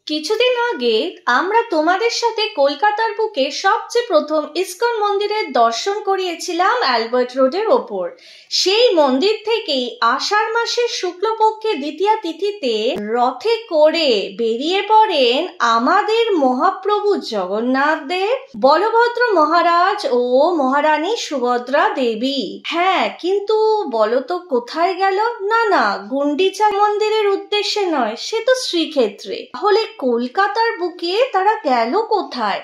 কিছুদিন আগে আমরা তোমাদের সাথে কলকাতার বুকে সবচেয়ে প্রথম ইসকন মন্দিরের দর্শন করিয়েছিলাম অ্যালবার্ট রোডের ওপর। সেই মন্দির থেকেই আষাঢ় মাসের শুক্লপক্ষের দ্বিতীয়া তিথিতে রথে করে বেরিয়ে পড়েন আমাদের মহাপ্রভু জগন্নাথ দেব, বলভদ্র মহারাজ ও মহারানী সুভদ্রা দেবী। হ্যাঁ, কিন্তু বলতো কোথায় গেল? না, গুন্ডিচা মন্দিরের উদ্দেশ্যে নয়, সে তো শ্রীক্ষেত্রে। তাহলে কলকাতার বুকে তারা গেল কোথায়?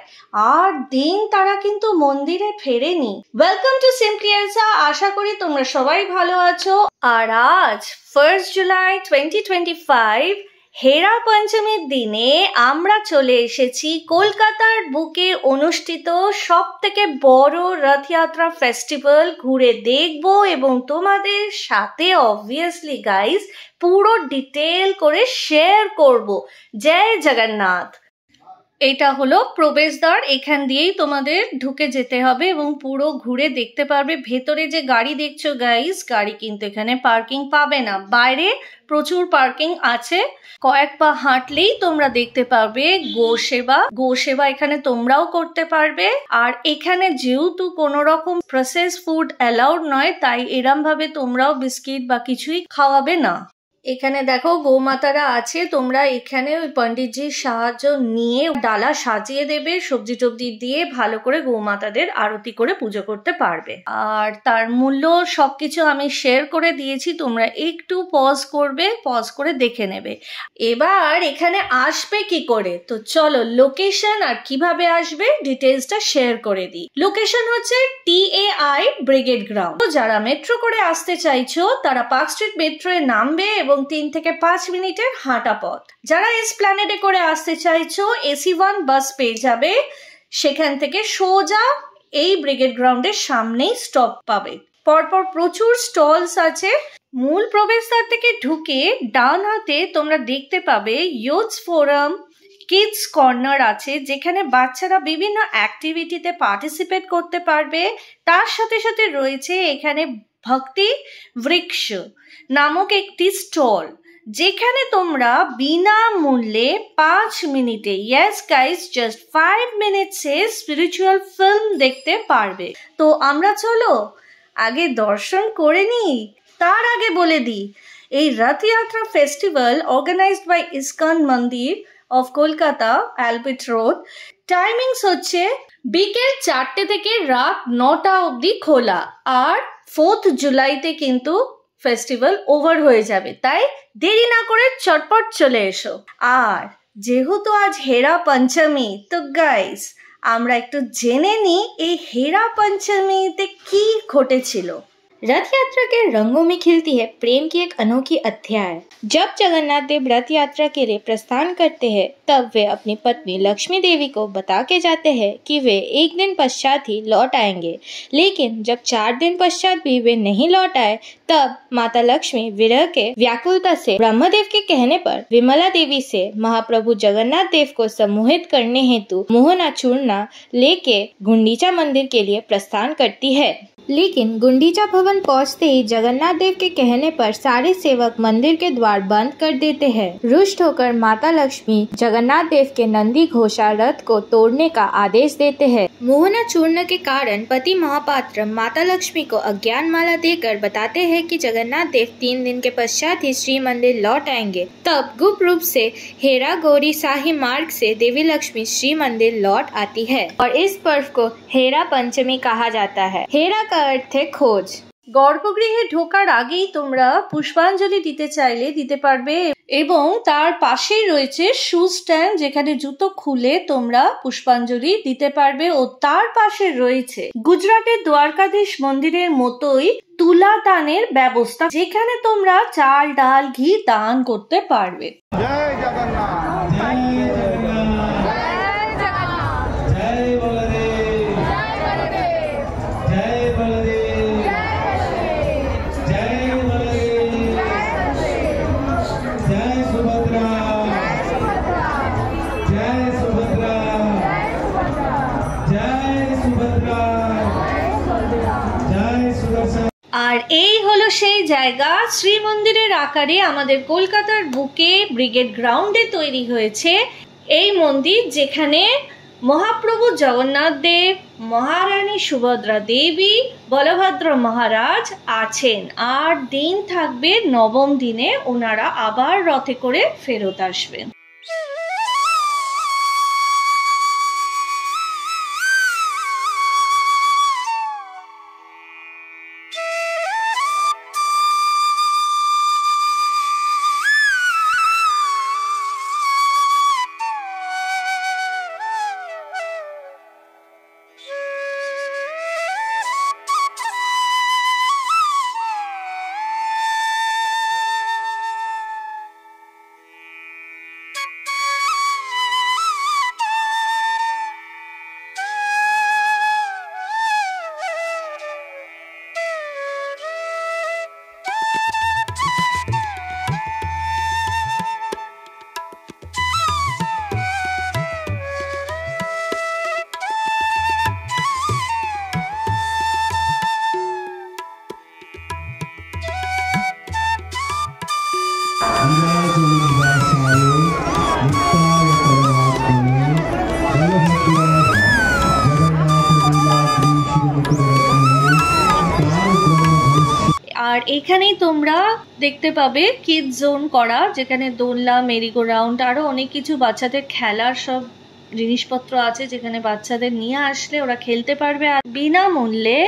আর দিন তারা কিন্তু মন্দিরে ফেরেনি। Welcome to simply Elsa. আশা করি তোমরা সবাই ভালো আছো। আর আজ 1 জুলাই 2025 হেরা পঞ্চমীর দিনে আমরা চলে এসেছি কলকাতার বুকে অনুষ্ঠিত সব থেকে বড় রথযাত্রা ফেস্টিভ্যাল ঘুরে দেখবো এবং তোমাদের সাথে অবভিয়াসলি গাইস পুরো ডিটেল করে শেয়ার করব। জয় জগন্নাথ। এটা হলো প্রবেশদ্বার, এখান দিয়েই তোমাদের ঢুকে যেতে হবে এবং পুরো ঘুরে দেখতে পারবে। ভেতরে যে গাড়ি দেখছো গাইস, গাড়ি কিন্তু এখানে পার্কিং পাবে না, বাইরে প্রচুর পার্কিং আছে। কয়েক পা হাঁটলেই তোমরা দেখতে পারবে গোসেবা এখানে তোমরাও করতে পারবে। আর এখানে যেহেতু কোনো রকম প্রসেস ফুড অ্যালাউড নয়, তাই এরম ভাবে তোমরাও বিস্কিট বা কিছুই খাওয়াবে না। এখানে দেখো গোমাতারা আছে, তোমরা এখানে ওই পণ্ডিতজির সাহায্য নিয়ে ডালা সাজিয়ে দেবে, সবজি টবজি দিয়ে ভালো করে গোমাতাদের আরতি করে পুজো করতে পারবে। আর তার মূল্য সবকিছু আমি শেয়ার করে দিয়েছি, তোমরা একটু পজ করে দেখে নেবে। এবার এখানে আসবে কি করে, তো চলো লোকেশন আর কিভাবে আসবে ডিটেলসটা শেয়ার করে দিই। লোকেশন হচ্ছে TAI ব্রিগেড গ্রাউন্ড। যারা মেট্রো করে আসতে চাইছো তারা পার্ক স্ট্রিট মেট্রোয় নামবে এবং 3 থেকে 5 মিনিটের হাঁটা পথ। যারা এসপ্ল্যানেডে করে আসতে চাইছো AC1 বাস পেয়ে যাবে, সেখান থেকে সোজা এই ব্রিগেড গ্রাউন্ডের সামনেই স্টপ পাবে। পরপর প্রচুর স্টলস আছে। মূল প্রবেশদ্বার থেকে ঢুকে ডান হাতে তোমরা দেখতে পাবে ইয়ুথ ফোরাম, কিডস কর্নার আছে, যেখানে বাচ্চারা বিভিন্ন অ্যাক্টিভিটিতে পার্টিসিপেট করতে পারবে। তার সাথে সাথে রয়েছে এখানে ভক্তি বৃক্ষ নামক একটি স্টল, যেখানে তোমরা বিনামূল্যে 5 মিনিটে, yes guys just 5 মিনিটসে spiritual film দেখতে পারবে। তো আমরা চলো আগে দর্শন করে নিই। তার আগে বলে দিই, এই Rathyatra festival organised by ISKCON মন্দির of Kolkata Albert road. Timings হচ্ছে বিকেল 4টে থেকে রাত 9টা অবধি খোলা। আর 4 জুলাইতে কিন্তু ফেস্টিভ্যাল ওভার হয়ে যাবে, তাই দেরি না করে চটপট চলে এসো। আর যেহেতু আজ হেরা পঞ্চমী, তো গাইস আমরা একটু জেনে নিই এই হেরা পঞ্চমীতে কি ঘটেছিল। रथ यात्रा के रंगों में खिलती है प्रेम की एक अनोखी अध्याय। जब जगन्नाथ देव रथ यात्रा के लिए प्रस्थान करते हैं, तब वे अपनी पत्नी लक्ष्मी देवी को बता के जाते हैं कि वे एक दिन पश्चात ही लौट आएंगे। लेकिन जब 4 दिन पश्चात भी वे नहीं लौट आए, तब माता लक्ष्मी विरह के व्याकुलता से ब्रह्मदेव के कहने पर विमला देवी से महाप्रभु जगन्नाथ देव को सम्मोहित करने हेतु मोहना चूर्ण लेके गुंडीचा मंदिर के लिए प्रस्थान करती है। लेकिन गुंडीचा भवन पहुंचते ही जगन्नाथ देव के कहने पर सारे सेवक मंदिर के द्वार बंद कर देते हैं। रुष्ट होकर माता लक्ष्मी जगन्नाथ देव के नंदी घोषा रथ को तोड़ने का आदेश देते हैं। मोहना चूर्ण के कारण पति महापात्र माता लक्ष्मी को अज्ञान माला देकर बताते हैं कि जगन्नाथ देव 3 दिन के पश्चात ही श्री मंदिर लौट आएंगे। तब गुप्त रूप से हेरा गौरी शाही मार्ग से देवी लक्ष्मी श्री मंदिर लौट आती है और इस पर्व को हेरा पंचमी कहा जाता है। हेरा का अर्थ है खोज। গর্ভগৃহে ঢোকার আগেই তোমরা পুষ্পাঞ্জলি দিতে চাইলে দিতে পারবে এবং তার পাশেই রয়েছে শু স্ট্যান্ড, যেখানে জুতো খুলে তোমরা পুষ্পাঞ্জলি দিতে পারবে। ও তার পাশে রয়েছে গুজরাটের দ্বারকাধীশ মন্দিরের মতোই তুলা দানের ব্যবস্থা, যেখানে তোমরা চাল ডাল ঘি দান করতে পারবে। জয় জগন্নাথ, জয় আর এই হলো সেই জায়গা, শ্রী মন্দিরের আকারে আমাদের কলকাতার বুকে ব্রিগেড গ্রাউন্ডে তৈরি হয়েছে এই মন্দির যেখানে মহাপ্রভু জগন্নাথ দেব, মহারানী সুভদ্রা দেবী, বলভদ্র মহারাজ আছেন। আর দিন থাকবে নবম দিনে ওনারা আবার রথে করে ফেরত আসবেন। আর এখানেই তোমরা দেখতে পাবে কিডস জোন করা, যেখানে দোলনা, মেরিগো রাউন্ড, আরো অনেক কিছু বাচ্চাদের খেলার সব জিনিসপত্র আছে, যেখানে বাচ্চাদের নিয়ে আসলে ওরা খেলতে পারবে আর বিনামূল্যে।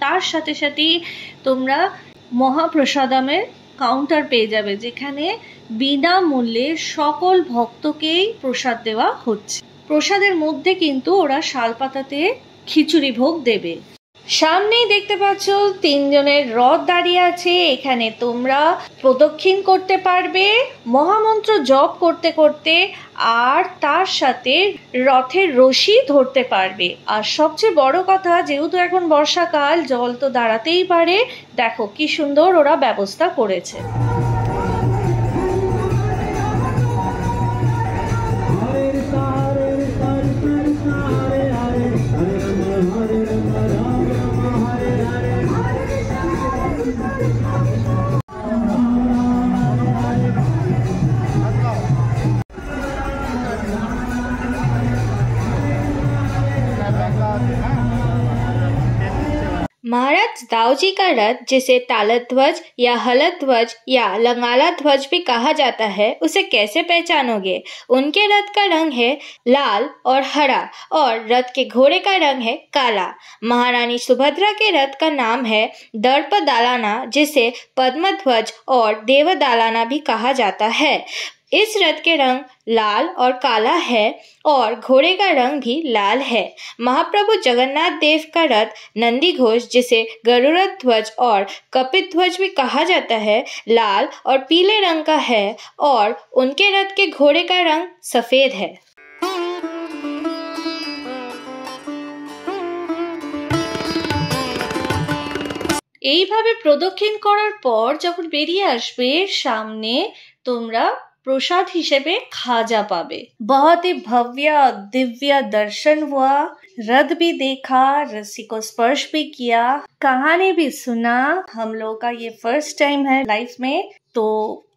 তার সাথে সাথেই তোমরা মহাপ্রসাদামের কাউন্টার পেয়ে যাবে, যেখানে বিনামূল্যে সকল ভক্তকেই প্রসাদ দেওয়া হচ্ছে। প্রসাদের মধ্যে কিন্তু ওরা শালপাতাতে খিচুড়ি ভোগ দেবে। সামনেই দেখতে পাচ্ছ 3 জনের রথ দাঁড়িয়ে আছে। এখানে তোমরা প্রদক্ষিণ করতে পারবে মহামন্ত্র জপ করতে করতে, আর তার সাথে রথের রশি ধরতে পারবে। আর সবচেয়ে বড় কথা, যেহেতু এখন বর্ষাকাল, জল তো দাঁড়াতেই পারে। দেখো কি সুন্দর ওরা ব্যবস্থা করেছে। महाराज दाऊ जी का रथ, जिसे तालत ध्वज या हलत ध्वज या लंगाला ध्वज भी कहा जाता है, उसे कैसे पहचानोगे? उनके रथ का रंग है लाल और हरा और रथ के घोड़े का रंग है काला। महारानी सुभद्रा के रथ का नाम है दर्प दालाना, जिसे पद्म ध्वज और देव दालाना भी कहा जाता है। इस रथ के रंग लाल और काला है और घोड़े का रंग भी लाल है। महाप्रभु जगन्नाथ देव का रथ नंदी घोष, जिसे गरुड़ ध्वज और कपित ध्वज भी कहा जाता है, लाल और पीले रंग का है और उनके रथ के घोड़े का रंग सफेद है। এইভাবে প্রদক্ষিণ করার পর যখন বেরিয়ে আসবে, সামনে তোমরা प्रसाद हिसेबे खाजा पाबे। बहुत ही भव्य दिव्य दर्शन हुआ, रथ भी देखा, रस्सी को स्पर्श भी किया, कहानी भी सुना। हम लोग का ये फर्स्ट टाइम है लाइफ में, तो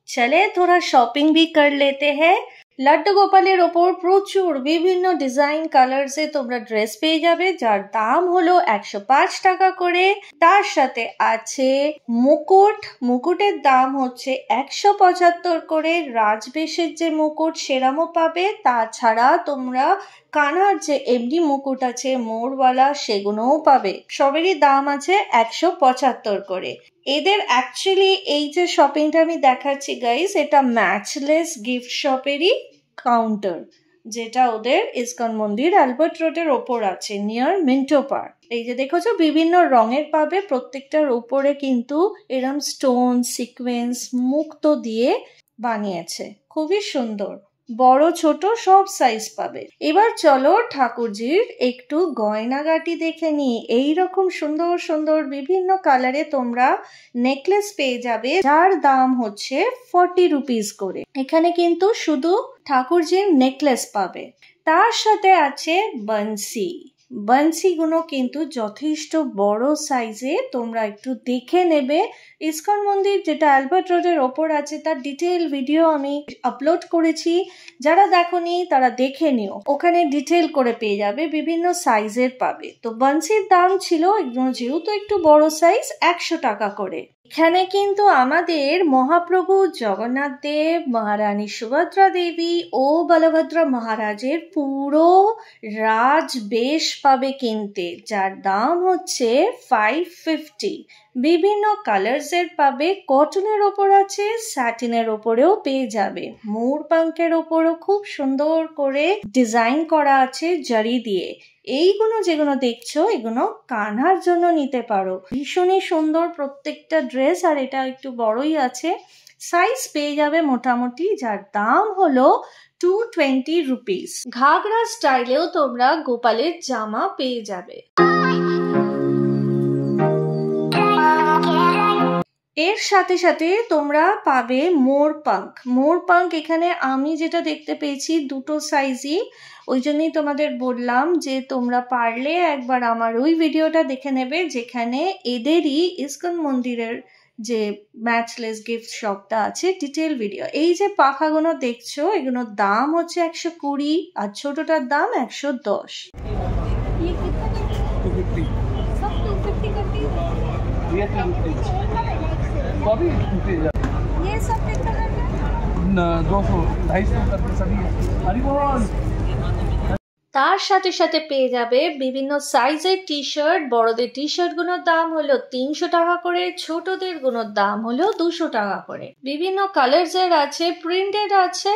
चले थोड़ा शॉपिंग भी कर लेते हैं। লাড্ডু গোপালের ওপর প্রচুর বিভিন্ন ডিজাইন কালারসে তোমরা ড্রেস পেয়ে যাবে, যার দাম হলো 105 টাকা করে। তার সাথে আছে মুকুট, মুকুটের দাম হচ্ছে 175 করে। রাজবেশের যে মুকুট সেরামও পাবে, তাছাড়া তোমরা কানার যে এমডি মুকুট আছে মোরওয়ালা, সেগুলোও পাবে। সবেরই দাম আছে 175 করে। এদের অ্যাকচুয়ালি এই যে শপিংটা আমি দেখাচ্ছি গাইস, এটা ম্যাচলেস গিফট শপেরই কাউন্টার, যেটা ওদের ইসকন মন্দির অ্যালবার্ট রোডের ওপর আছে, নিয়ার মিন্টো পার্ক। এই যে দেখছো বিভিন্ন রঙের পাবে, প্রত্যেকটার উপরে কিন্তু এরম স্টোন সিকোয়েন্স মুক্তো দিয়ে বানিয়েছে, খুবই সুন্দর। বড় ছোট সব সাইজ পাবে। এবার চলো ঠাকুরজির একটু গয়নাগাটি দেখে নিই। এইরকম সুন্দর সুন্দর বিভিন্ন কালারে তোমরা নেকলেস পেয়ে যাবে, যার দাম হচ্ছে 40 রুপিস করে। এখানে কিন্তু শুধু ঠাকুরজির নেকলেস পাবে, তার সাথে আছে বান্সি। বান্সিগুলো কিন্তু যথেষ্ট বড় সাইজে, তোমরা একটু দেখে নেবে। ইসকন মন্দির যেটা অ্যালবার্ট রোডের ওপর আছে তার ডিটেল ভিডিও আমি আপলোড করেছি, যারা দেখোনি তারা দেখে নিও, ওখানে ডিটেল করে পেয়ে যাবে, বিভিন্ন সাইজের পাবে। তো বান্সির দাম ছিল যেহেতু একটু বড় সাইজ 100 টাকা করে। এখানে কিন্তু আমাদের মহাপ্রভু জগন্নাথ দেব, মহারানী সুভদ্রা দেবী ও বলভদ্র মহারাজের পুরো রাজ বেশ পাবে কিনতে, যার দাম হচ্ছে 550। বিভিন্ন কালার্স এর পাবে, কটনের ওপর আছে, স্যাটিনের ওপরেও পেয়ে যাবে, মোর পাঙ্কের ওপরও খুব সুন্দর করে ডিজাইন করা আছে জরি দিয়ে। এইগুলো যেগুলো দেখছো এগুলো কানহার জন্য নিতে পারো, ভীষণই সুন্দর প্রত্যেকটা ড্রেস, আর এটা একটু বড়ই আছে। সাইজ পেয়ে যাবে মোটামুটি, যার দাম হলো 220 রুপিস। ঘাগরা স্টাইলেও তোমরা গোপালের জামা পেয়ে যাবে। এর সাথে সাথে তোমরা পাবে মোর পাঙ্ক। মোর পাঙ্ক এখানে আমি যেটা দেখতে পেয়েছি দুটো সাইজই, ওই জন্যই তোমাদের বললাম যে তোমরা পারলে একবার আমার ওই ভিডিওটা দেখে নেবে, যেখানে এদেরই ইসকন মন্দিরের যে ম্যাচলেস গিফট শপটা আছে ডিটেল ভিডিও। এই যে পাখাগুলো দেখছো এগুলোর দাম হচ্ছে 120 আর ছোটটার দাম 110। ये सब कितना करना? 200 250 करके सभी। हरी बोल। তার সাথে সাথে পেয়ে যাবে বিভিন্ন সাইজের টি শার্ট। বড়দের টি শার্ট গুলোর দাম হলো 300 টাকা করে, ছোটদের গুলোর দাম হলো 200 টাকা করে। বিভিন্ন কালার্স এর আছে, প্রিন্টেড আছে।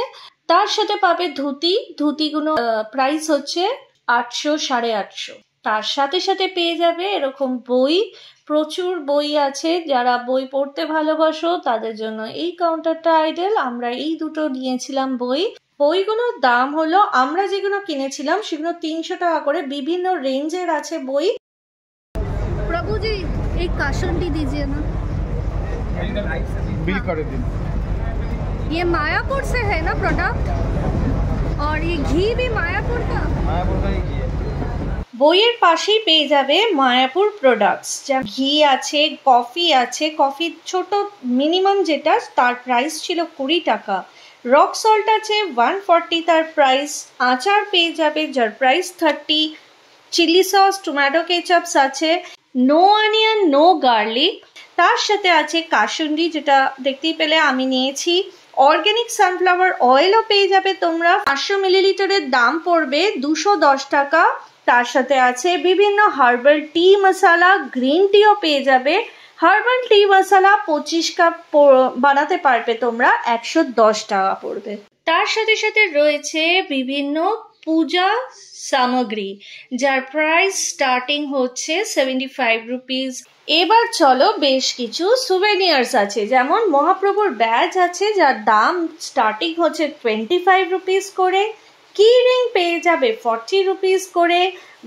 তার সাথে পাবে ধুতি। ধুতিগুলো প্রাইস হচ্ছে 800 850। তার সাথে সাথে পেয়ে যাবে এরকম বই, প্রচুর বই আছে। যারা বই পড়তে ভালোবাসো তাদের জন্য এই কাউন্টারটা আইডেল। আমরা এই দুটো নিয়েছিলাম বই। বইগুলোর দাম হলো, আমরা যেগুলো কিনেছিলাম সেগুলো 300 টাকা করে। বিভিন্ন রেঞ্জের আছে বই। प्रभु जी एक काशंडी दीजिए ना। बिल कर दिन। ये मायापुर से है ना प्रोडक्ट, और ये घी भी मायापुर का ही है। বইয়ের পাশেই পেয়ে যাবে মায়াপুর প্রোডাক্টস, যা ঘি আছে, কফি আছে। কফি ছোট মিনিমাম যেটা তার প্রাইস ছিল 20 টাকা। রক সল্ট আছে 140 তার প্রাইস। আচার পেয়ে যাবে যার price 30। Chilli sauce, tomato ketchups আছে। No onion no garlic. তার সাথে আছে কাসুন্দি, যেটা দেখতেই পেলে আমি নিয়েছি। অর্গানিক সানফ্লাওয়ার অয়েলও পেয়ে যাবে তোমরা। 500 মিলিলিটারের দাম পড়বে 210 টাকা। তার সাথে আছে বিভিন্ন হার্বাল টি মশলা, গ্রিন টিও পেয়ে যাবে। হার্বাল টি মশলা 25 কাপ বানাতে পারবে তোমরা, 110 টাকা পড়বে। তার সাথে সাথে রয়েছে বিভিন্ন পূজা সামগ্রী, যার প্রাইস স্টার্টিং হচ্ছে 75 রুপিস। এবার চলো বেশ কিছু সুভেনিয়ার্স আছে, যেমন মহাপ্রভুর ব্যাজ আছে যার দাম স্টার্টিং হচ্ছে 25 রুপিস করে। কি রিং পেয়ে যাবে 40 রুপিস করে।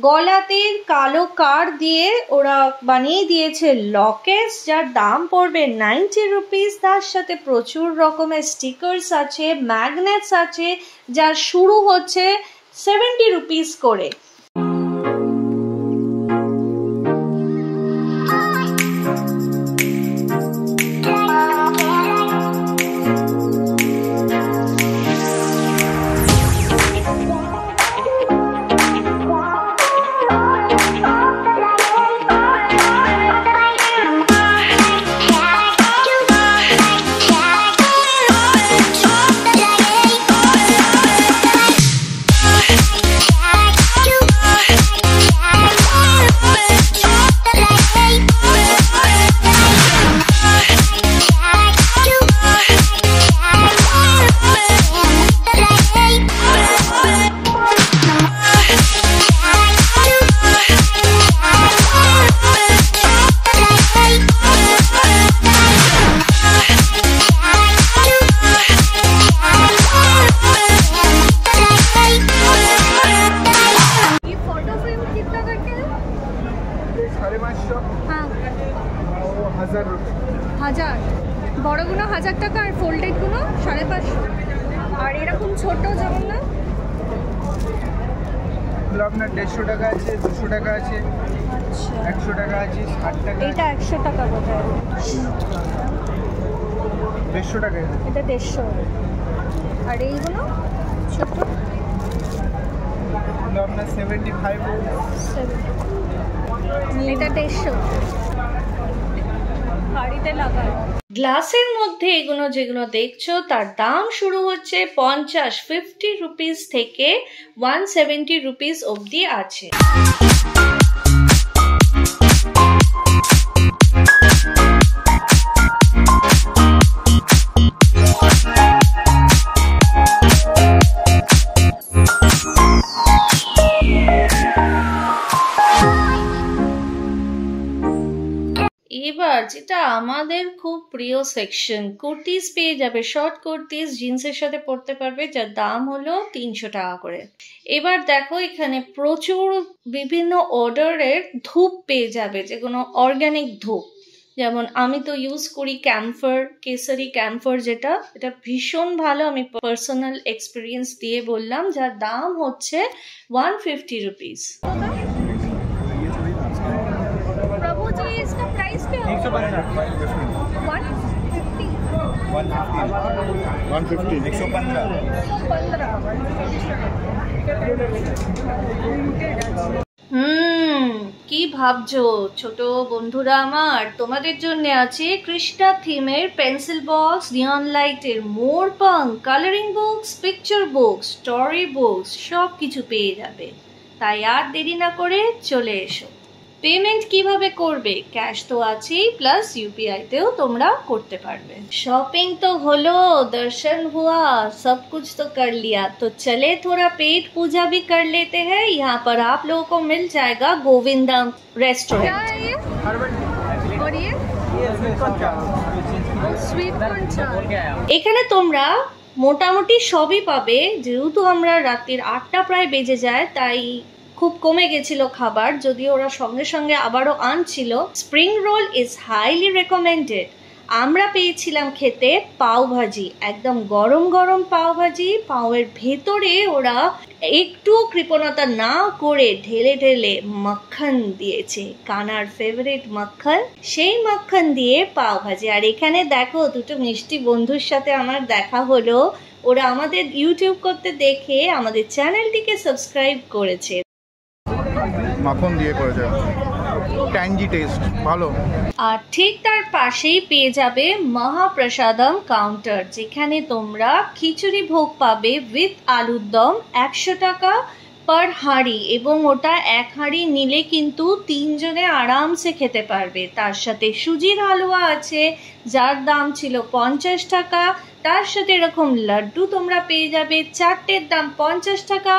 গলাতে কালো কার দিয়ে ওরা বানিয়ে দিয়েছে লকেটস, যার দাম পড়বে 90 রুপিস। তার সাথে প্রচুর রকমের স্টিকার্স আছে, ম্যাগনেটস আছে, যার শুরু হচ্ছে 70 রুপিস করে। You বড়গুলো 1000 টাকা আর ফোল্ডেডগুলো 550। আর এরকম ছোট জগন্নাথ এগুলো আপনার 150 টাকা আছে, 200 টাকা আছে, 100 টাকা আছে, 60 টাকা। এটা 100 টাকা বোধহয়, 150 টাকা। এটা 150। আর এইগুলো ছোট এগুলো আপনার 75। এটা 150 বাড়িতে লাগানো। গ্লাসের মধ্যে এগুলো যেগুলো দেখছো তার দাম শুরু হচ্ছে 50 রুপিস থেকে 170 রুপিস অবধি আছে। এবার যেটা আমাদের খুব প্রিয় সেকশন, কুর্তিজ পেয়ে যাবে, শর্ট কুর্তিজ জিন্সের সাথে পরতে পারবে, যার দাম হলো 300 টাকা করে। এবার দেখো এখানে প্রচুর বিভিন্ন অর্ডারের ধূপ পেয়ে যাবে, যেগুলো অর্গানিক ধূপ। যেমন আমি তো ইউজ করি ক্যাম্ফর, কেসারি ক্যাম্ফর, যেটা এটা ভীষণ ভালো, আমি পার্সোনাল এক্সপিরিয়েন্স দিয়ে বললাম, যার দাম হচ্ছে 150 রুপিস। प्रभु जी इसका प्राइस क्या है? 150 115। কি ভাবছো ছোট বন্ধুরা আমার, তোমাদের জন্য আছে কৃষ্ণা থিমের পেন্সিল বক্স, নিয়ন লাইটের মোর পাং, colouring books, picture books, story books, সব কিছু পেয়ে যাবে। তাই আর দেরি না করে চলে এসো। পেমেন্ট কিভাবে করবে? ক্যাশ তো আছেই, প্লাস ইউপিআই তেও তোমরা করতে পারবে। शॉपिंग तो হলো, दर्शन हुआ, सब कुछ तो कर लिया, तो चले थोड़ा पेट पूजा भी कर लेते हैं। यहाँ पर आप लोगों को मिल जाएगा गोविंदम क्या रेस्टोरेंट। है ये? और ये स्वीट कॉर्न चाट। এখানে তোমরা মোটামুটি সবই পাবে। যেহেতু আমরা রাত্রির 8টা প্রায় বেজে যায়, তাই খুব কমে গেছিল খাবার, যদিও ওরা সঙ্গে সঙ্গে আবারও আনছিল। Spring roll is highly recommended. আমরা পেয়েছিলাম খেতে পাও ভাজি, একদম গরম গরম পাও ভাজি। পাওয়ের ভেতরে ওরা একটু কৃপণতা না করে ঢেলে ঢেলে মাখন দিয়েছে, কানার ফেভারিট মাখন, সেই মাখন দিয়ে পাও ভাজি। আর এখানে দেখো দুটো মিষ্টি বন্ধুর সাথে আমার দেখা হলো, ওরা আমাদের ইউটিউব করতে দেখে আমাদের চ্যানেলটিকে সাবস্ক্রাইব করেছে। মাখন দিয়ে করেছে, ট্যাঙ্গি টেস্ট ভালো। আর ঠিক তার পাশেই পেয়ে যাবে মহাপ্রসাদম কাউন্টার, যেখানে তোমরা খিচুড়ি ভোগ পাবে উইথ আলুর দম, 100 টাকা পার হাঁড়ি, এবং ওটা এক হাঁড়ি নিলে কিন্তু 3 জনে আরামসে খেতে পারবে। তার সাথে সুজির হালুয়া আছে, যার দাম ছিল 50 টাকা। তার সাথে এরকম লাড্ডু তোমরা পেয়ে যাবে, 4টের দাম 50 টাকা।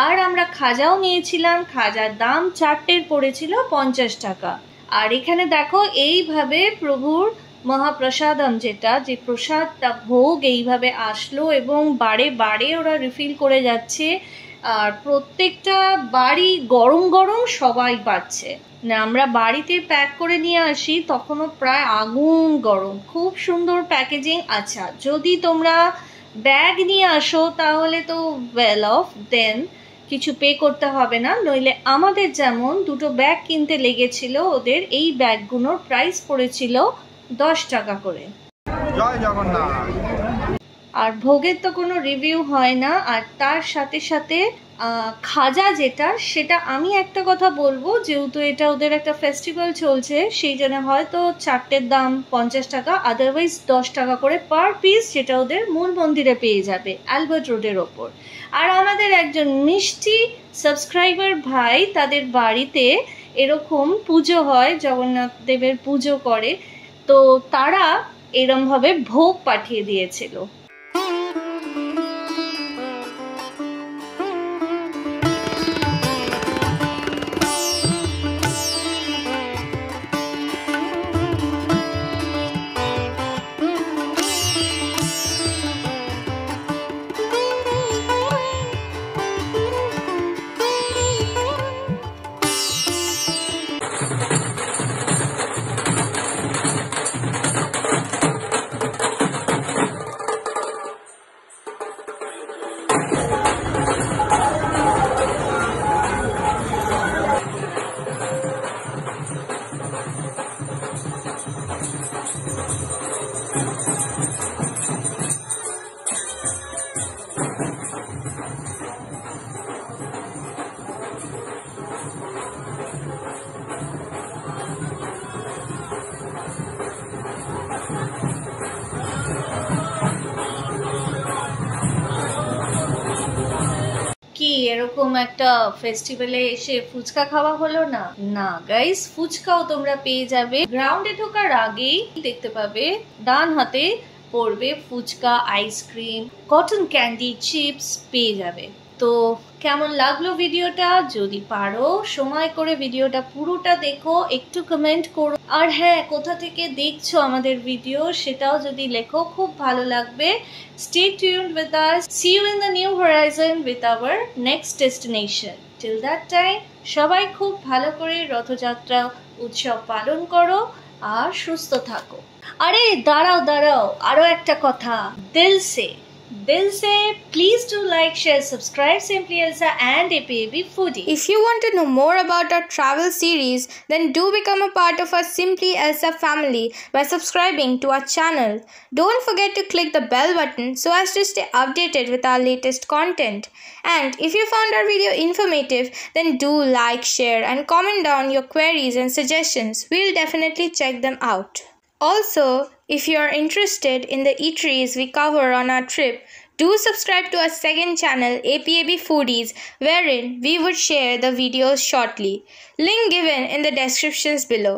আর আমরা খাজাও নিয়েছিলাম, খাজার দাম 4টের পড়েছিল 50 টাকা। আর এখানে দেখো এইভাবে প্রভুর মহাপ্রসাদম, যেটা যে প্রসাদটা ভোগ এইভাবে আসলো, এবং বারে বারে ওরা রিফিল করে যাচ্ছে। আর প্রত্যেকটা বাড়ি গরম গরম সবাই পাচ্ছে না, আমরা বাড়িতে প্যাক করে নিয়ে আসি তখনও প্রায় আগুন গরম, খুব সুন্দর প্যাকেজিং। আচ্ছা, যদি তোমরা ব্যাগ নিয়ে আসো তাহলে তো ওয়েল অফ, দেন কিছু পে করতে হবে না, নইলে আমাদের যেমন দুটো ব্যাগ কিনতে লেগেছিল, ওদের এই ব্যাগগুলোর প্রাইস পড়েছিল 10 টাকা করে। জয় জগন্নাথ। আর ভোগের তো কোনো রিভিউ হয় না। আর তার সাথে সাথে খাজা যেটা, সেটা আমি একটা কথা বলবো, যেহেতু এটা ওদের একটা ফেস্টিভ্যাল চলছে, সেই জন্য হয়তো 4টের দাম 50 টাকা, আদারওয়াইজ 10 টাকা করে পার পিস, যেটা ওদের মূল মন্দিরে পেয়ে যাবে অ্যালবার্ট রোডের ওপর। আর আমাদের একজন মিষ্টি সাবস্ক্রাইবার ভাই, তাদের বাড়িতে এরকম পুজো হয়, জগন্নাথ দেবের পুজো করে, তো তারা এরমভাবে ভোগ পাঠিয়ে দিয়েছিল। কি এরকম একটা ফেস্টিভ্যালে এসে ফুচকা খাওয়া হলো না? না গাইস, ফুচকাও তোমরা পেয়ে যাবে। গ্রাউন্ডে ঢোকার আগেই দেখতে পাবে ডান হাতে পড়বে phuchka, ice cream, cotton candy, chips পেয়ে যাবে। তো কেমন লাগলো ভিডিওটা? যদি পারো সময় করে ভিডিওটা পুরোটা দেখো, একটু কমেন্ট করো, আর হ্যাঁ, কোথা থেকে দেখছো আমাদের ভিডিও সেটাও যদি লেখো, খুব ভালো লাগবে। Stay tuned with us. See you in the new horizon with our next destination. Till that time, সবাই খুব ভালো করে রথযাত্রা উৎসব পালন করো আর সুস্থ থাকো। আরে দাঁড়াও, আরো একটা কথা, দিল se, please do like, share, subscribe Simply Elsa and APAB Foodie. If you want to know more about our travel series, then do become a part of our Simply Elsa family by subscribing to our channel. Don't forget to click the bell button so as to stay updated with our latest content. And if you found our video informative, then do like, share and comment down your queries and suggestions. We'll definitely check them out. Also, if you are interested in the eateries we cover on our trip, do subscribe to our second channel, APAB Foodies, wherein we would share the videos shortly. Link given in the descriptions below.